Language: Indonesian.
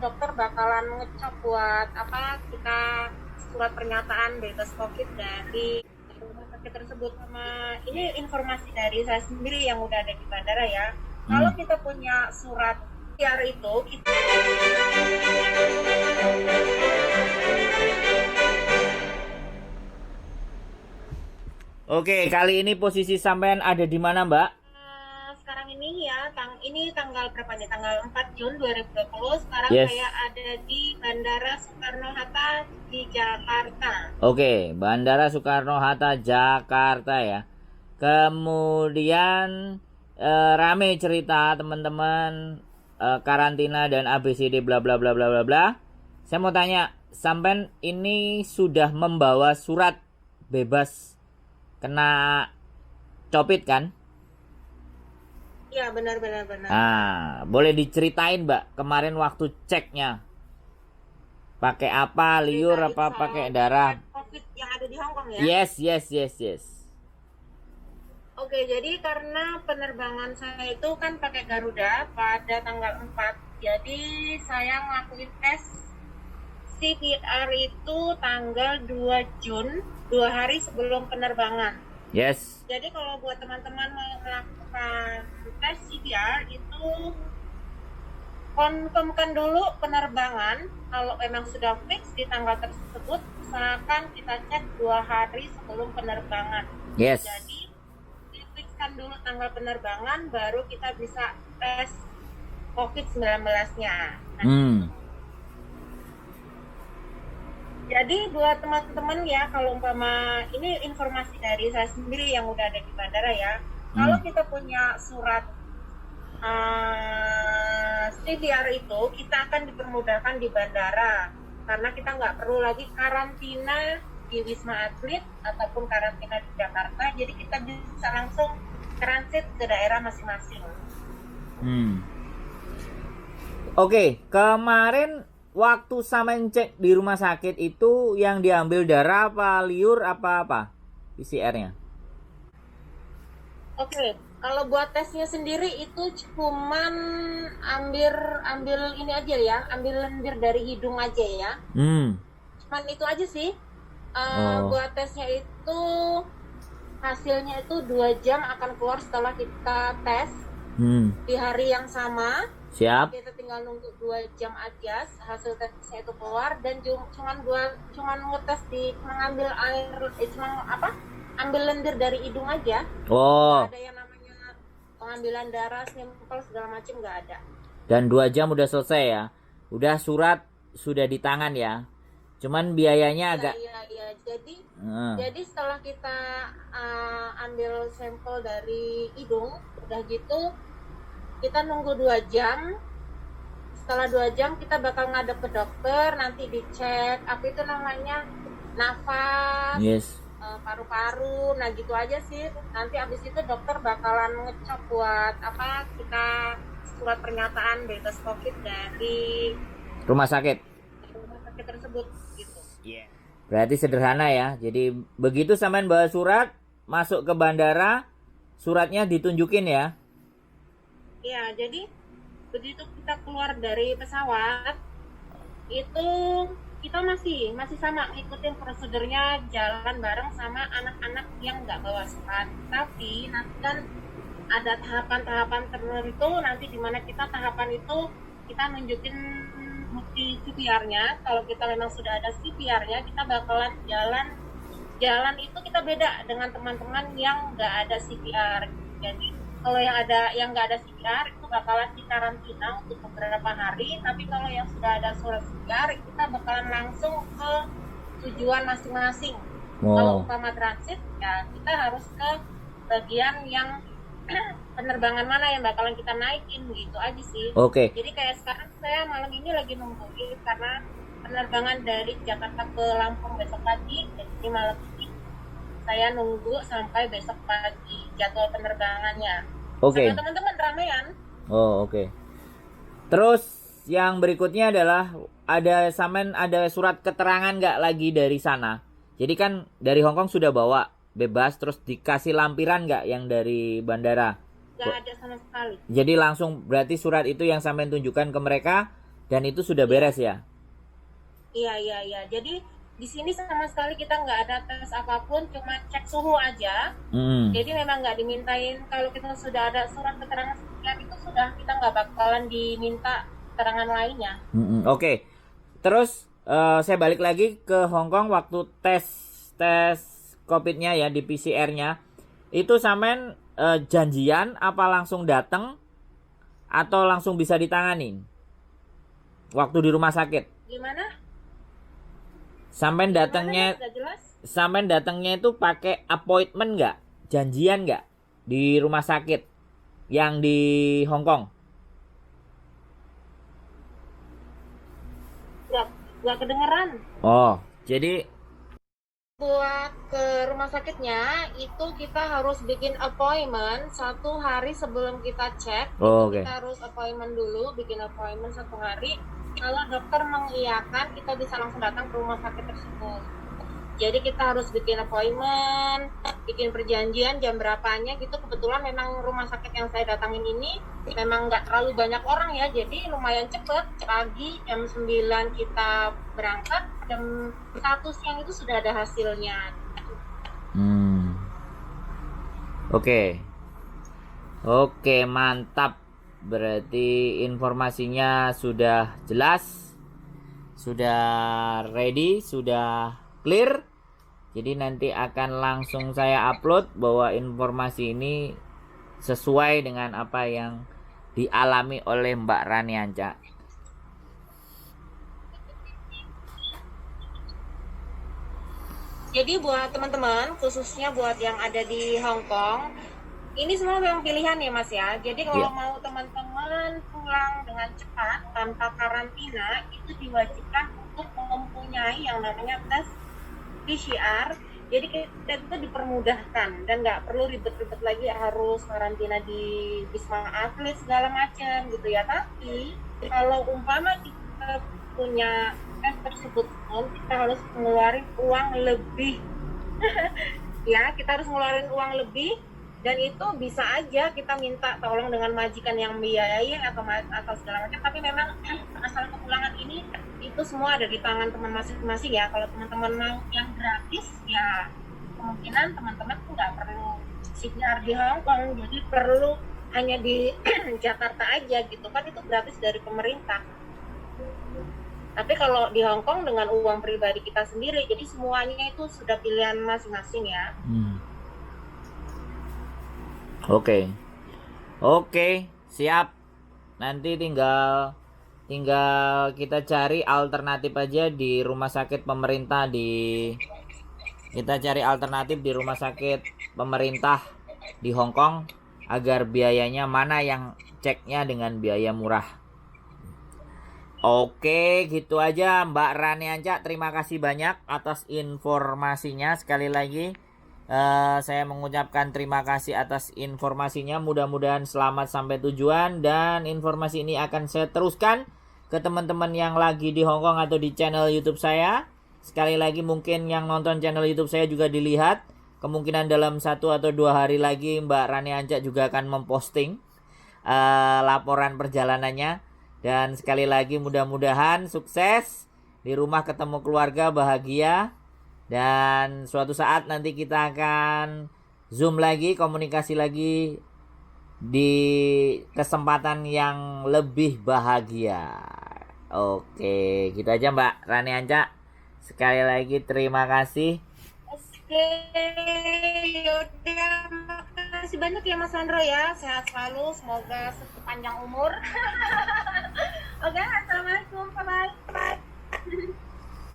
dokter bakalan ngecop buat apa kita surat pernyataan bebas COVID dari rumah sakit tersebut. Sama ini informasi dari saya sendiri yang udah ada di bandara ya. Kalau kita punya surat PCR itu kita... Oke, kali ini posisi sampean ada di mana, Mbak? Sekarang ini ya, ini tanggal berapa nih? Tanggal 4 Jun 2020. Sekarang Yes. saya ada di Bandara Soekarno-Hatta di Jakarta. Oke, Bandara Soekarno-Hatta Jakarta ya. Kemudian rame cerita teman-teman karantina dan ABCD bla bla bla bla bla bla. Saya mau tanya, sampean ini sudah membawa surat bebas kena COVID kan? Iya, benar. Ah, boleh diceritain, Mbak, kemarin waktu ceknya pakai apa, liur Ceritain apa soal pakai darah? COVID yang ada di Hong Kong ya. Yes. Oke, jadi karena penerbangan saya itu kan pakai Garuda pada tanggal 4. Jadi saya ngelakuin tes CPR itu tanggal 2 Jun, 2 hari sebelum penerbangan. Yes. Jadi kalau buat teman-teman mau melakukan tes CPR itu konfirmkan dulu penerbangan. Kalau memang sudah fix di tanggal tersebut, usahakan kita cek 2 hari sebelum penerbangan. Yes. Jadi difixkan dulu tanggal penerbangan, baru kita bisa tes COVID-19-nya. Jadi buat teman-teman ya, kalau umpama ini informasi dari saya sendiri yang udah ada di bandara ya. Kalau kita punya surat CPR itu, kita akan dipermudahkan di bandara karena kita nggak perlu lagi karantina di Wisma Atlet ataupun karantina di Jakarta. Jadi kita bisa langsung transit ke daerah masing-masing. Oke, kemarin waktu sampean cek di rumah sakit itu yang diambil darah apa, liur apa PCR-nya? Oke, kalau buat tesnya sendiri itu cuman ambil ini aja ya, ambil lendir dari hidung aja ya. Cuman itu aja sih. Buat tesnya itu hasilnya itu 2 jam akan keluar setelah kita tes di hari yang sama. Siap. Kita tinggal nunggu 2 jam aja hasil tesnya itu keluar, dan cuman ngetes di mengambil air ambil lendir dari hidung aja. Oh. Nggak ada yang namanya pengambilan darah, sampel segala macam, nggak ada. Dan 2 jam udah selesai ya. Udah surat sudah di tangan ya. Cuman biayanya agak Iya. Jadi setelah kita ambil sampel dari hidung, udah gitu kita nunggu 2 jam. Setelah 2 jam kita bakal ngadep ke dokter, nanti dicek apa itu namanya, nafas, yes. Paru-paru, nah gitu aja sih. Nanti abis itu dokter bakalan ngecop buat apa kita surat pernyataan bebas COVID dari rumah sakit tersebut gitu. Yeah. Berarti sederhana ya. Jadi begitu sampean bawa surat masuk ke bandara, suratnya ditunjukin ya. Iya, jadi begitu kita keluar dari pesawat itu kita masih sama ngikutin prosedurnya, jalan bareng sama anak-anak yang nggak bawa surat. Tapi nanti kan ada tahapan-tahapan tertentu, nanti dimana kita tahapan itu kita nunjukin bukti CPR-nya. Kalau kita memang sudah ada CPR-nya, kita bakalan jalan itu kita beda dengan teman-teman yang nggak ada CPR. Jadi kalau yang nggak ada CPR itu bakalan dikarantina untuk beberapa hari, tapi kalau yang sudah ada surat CPR kita bakalan langsung ke tujuan masing-masing. Kalau umpama transit ya kita harus ke bagian yang penerbangan mana yang bakalan kita naikin, gitu aja sih. Oke. Jadi kayak sekarang saya malam ini lagi nungguin karena penerbangan dari Jakarta ke Lampung besok pagi, jadi malam ini saya nunggu sampai besok pagi jadwal penerbangannya. Oke. Sama teman-teman ramean. Oh, oke. Terus yang berikutnya adalah ada surat keterangan nggak lagi dari sana? Jadi kan dari Hong Kong sudah bawa bebas, terus dikasih lampiran nggak yang dari bandara? Nggak ada sama sekali. Jadi langsung berarti surat itu yang sampean tunjukkan ke mereka, dan itu sudah beres ya. Iya. Jadi di sini sama sekali kita nggak ada tes apapun, cuma cek suhu aja. Jadi memang nggak dimintain, kalau kita sudah ada surat keterangan sekian itu sudah, kita nggak bakalan diminta keterangan lainnya. Oke. Terus saya balik lagi ke Hong Kong waktu tes COVID-nya ya, di PCR-nya. Itu sampean janjian apa langsung datang atau langsung bisa ditanganin waktu di rumah sakit? Gimana? Sampean datangnya Nggak jelas? sampean datangnya itu pakai appointment nggak? Janjian nggak di rumah sakit yang di Hong Kong? Nggak kedengeran. Oh, jadi Buat ke rumah sakitnya itu kita harus bikin appointment 1 hari sebelum kita cek. oke. Kita harus appointment dulu, bikin appointment 1 hari. Kalau dokter mengiyakan, kita bisa langsung datang ke rumah sakit tersebut. Jadi kita harus bikin appointment, bikin perjanjian jam berapanya gitu. Kebetulan memang rumah sakit yang saya datangin ini memang nggak terlalu banyak orang ya, jadi lumayan cepet. Pagi jam 9 kita berangkat, jam 1 siang itu sudah ada hasilnya. Oke, mantap. Berarti informasinya sudah jelas, sudah ready, sudah clear. Jadi nanti akan langsung saya upload bahwa informasi ini sesuai dengan apa yang dialami oleh Mbak Rani Anca. Jadi buat teman-teman, khususnya buat yang ada di Hong Kong, ini semua memang pilihan ya Mas ya. Jadi kalau mau teman-teman pulang dengan cepat tanpa karantina, itu diwajibkan untuk mempunyai yang namanya tes PCR. Jadi kita itu dipermudahkan dan nggak perlu ribet-ribet lagi harus karantina di Wisma Atlet segala macam gitu ya. Tapi kalau umpama kita punya tes tersebut pun, kita harus ngeluarin uang lebih. Ya, kita harus ngeluarin uang lebih, dan itu bisa aja kita minta tolong dengan majikan yang biayai atau segala macam. Tapi memang masalah kepulangan ini itu semua ada di tangan teman masing-masing ya. Kalau teman-teman mau yang gratis ya kemungkinan teman-teman tuh nggak perlu CPR di Hong Kong, jadi perlu hanya di Jakarta aja gitu kan, itu gratis dari pemerintah. Tapi kalau di Hong Kong dengan uang pribadi kita sendiri, jadi semuanya itu sudah pilihan masing-masing ya. Oke, siap. Nanti tinggal kita cari alternatif aja di rumah sakit pemerintah rumah sakit pemerintah di Hong Kong agar biayanya mana yang ceknya dengan biaya murah. Oke, gitu aja Mbak Rani Anca. Terima kasih banyak atas informasinya. Sekali lagi saya mengucapkan terima kasih atas informasinya. Mudah-mudahan selamat sampai tujuan, dan informasi ini akan saya teruskan ke teman-teman yang lagi di Hong Kong atau di channel YouTube saya. Sekali lagi, mungkin yang nonton channel YouTube saya juga dilihat. Kemungkinan dalam 1 atau 2 hari lagi Mbak Rani Anca juga akan memposting laporan perjalanannya. Dan sekali lagi mudah-mudahan sukses di rumah, ketemu keluarga, bahagia. Dan suatu saat nanti kita akan Zoom lagi, komunikasi lagi di kesempatan yang lebih bahagia. Oke, gitu aja Mbak Rani Anca. Sekali lagi terima kasih. Oke, yaudah, makasih banyak ya Mas Sandro ya. Sehat selalu, semoga sepanjang umur.